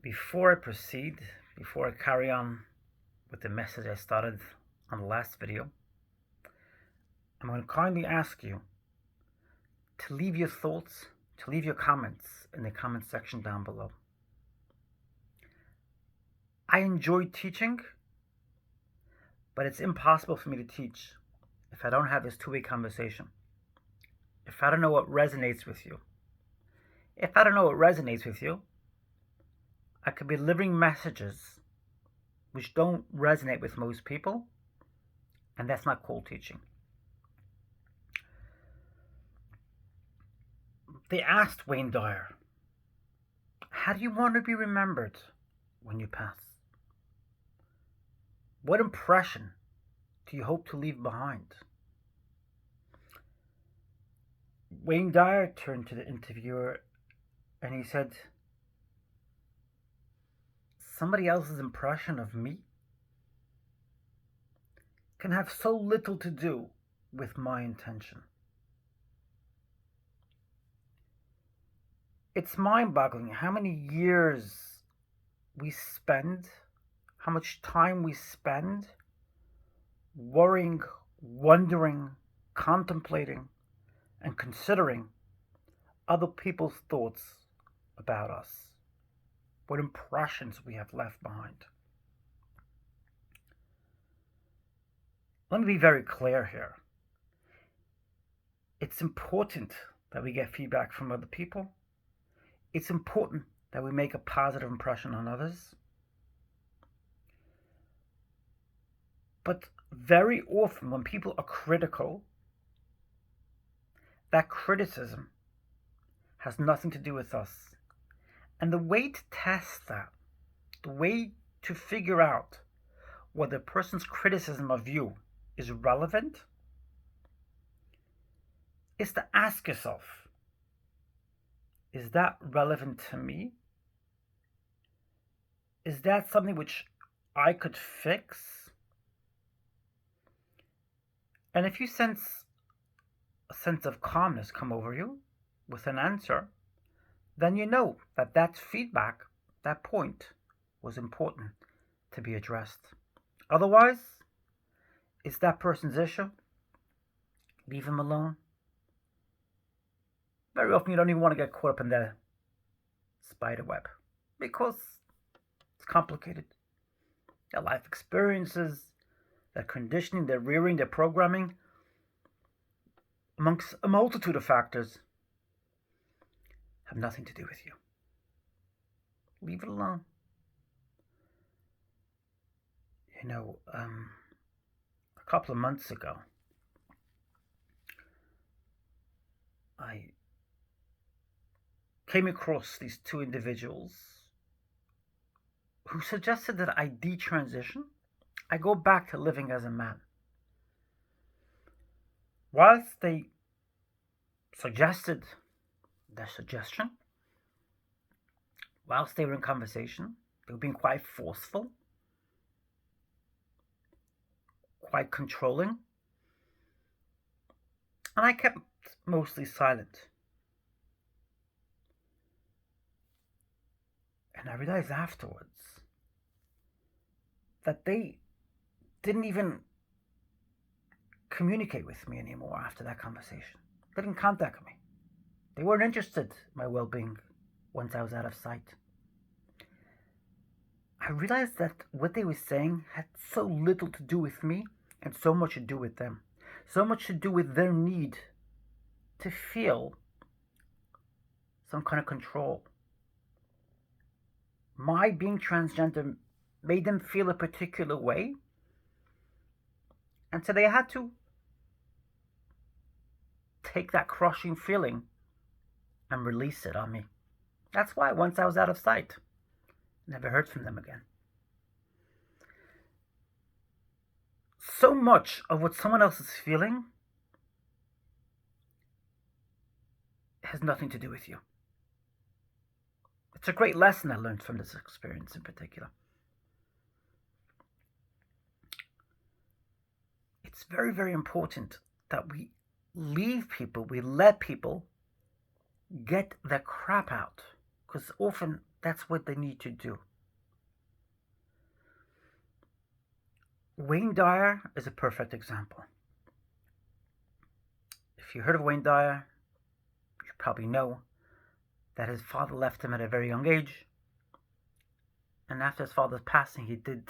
Before I proceed, before I carry on with the message I started on the last video, I'm going to kindly ask you to leave your thoughts, to leave your comments in the comment section down below. I enjoy teaching, but it's impossible for me to teach if I don't have this two-way conversation. If I don't know what resonates with you. If I don't know what resonates with you, I could be delivering messages which don't resonate with most people, and that's not called teaching. They asked Wayne Dyer, how do you want to be remembered when you pass? What impression do you hope to leave behind? Wayne Dyer turned to the interviewer and he said, somebody else's impression of me can have so little to do with my intention. It's mind-boggling how many years we spend, how much time we spend worrying, wondering, contemplating, and considering other people's thoughts about us, what impressions we have left behind. Let me be very clear here. It's important that we get feedback from other people. It's important that we make a positive impression on others. But very often when people are critical, that criticism has nothing to do with us. And the way to test that, the way to figure out whether a person's criticism of you is relevant, is to ask yourself, is that relevant to me? Is that something which I could fix? And if you sense a sense of calmness come over you with an answer, then you know that that feedback, that point, was important to be addressed. Otherwise, it's that person's issue. Leave him alone. Very often you don't even want to get caught up in the spider web because it's complicated. Their life experiences, their conditioning, their rearing, their programming, amongst a multitude of factors, have nothing to do with you. Leave it alone. You know, a couple of months ago, I came across these two individuals who suggested that I detransition. I go back to living as a man. Whilst they suggested their suggestion, whilst they were in conversation, they were being quite forceful, quite controlling, and I kept mostly silent. And I realized afterwards that they didn't even communicate with me anymore after that conversation. They didn't contact me. They weren't interested in my well-being once I was out of sight. I realized that what they were saying had so little to do with me and so much to do with them. So much to do with their need to feel some kind of control. My being transgender made them feel a particular way, and so they had to take that crushing feeling and release it on me. That's why once I was out of sight, never heard from them again. So much of what someone else is feeling has nothing to do with you. It's a great lesson I learned from this experience in particular. It's very, very important that we leave people, we let people get their crap out because often that's what they need to do. Wayne Dyer is a perfect example. If you heard of Wayne Dyer, you probably know that his father left him at a very young age. And after his father's passing, he did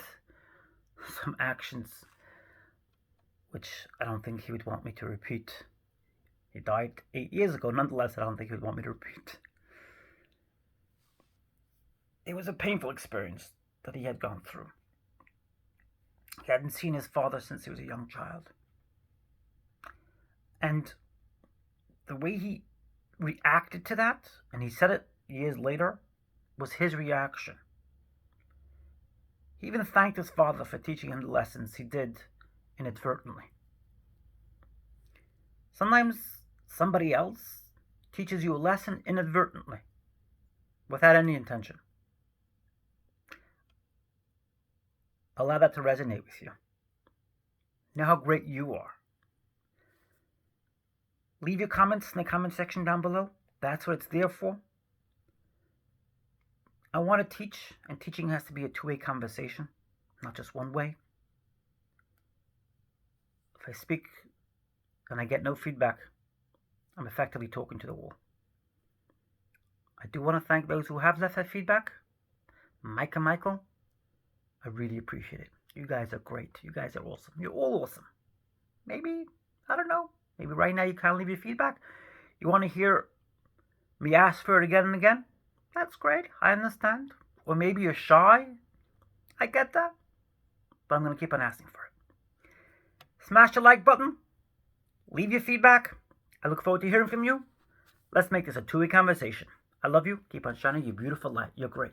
some actions which I don't think he would want me to repeat. He died 8 years ago. Nonetheless, I don't think he would want me to repeat. It was a painful experience that he had gone through. He hadn't seen his father since he was a young child. And the way he reacted to that, and he said it years later, was his reaction. He even thanked his father for teaching him the lessons he did inadvertently. Sometimes somebody else teaches you a lesson inadvertently, without any intention. Allow that to resonate with you. Know how great you are. Leave your comments in the comment section down below. That's what it's there for. I want to teach, and teaching has to be a two-way conversation, not just one way. If I speak and I get no feedback, I'm effectively talking to the wall. I do want to thank those who have left that feedback. Mike and Michael, I really appreciate it. You guys are great. You guys are awesome. You're all awesome. Maybe, I don't know, maybe right now you can't leave your feedback. You want to hear me ask for it again and again? That's great. I understand. Or maybe you're shy. I get that. But I'm going to keep on asking for it. Smash the like button. Leave your feedback. I look forward to hearing from you. Let's make this a two-way conversation. I love you. Keep on shining your beautiful light. You're great.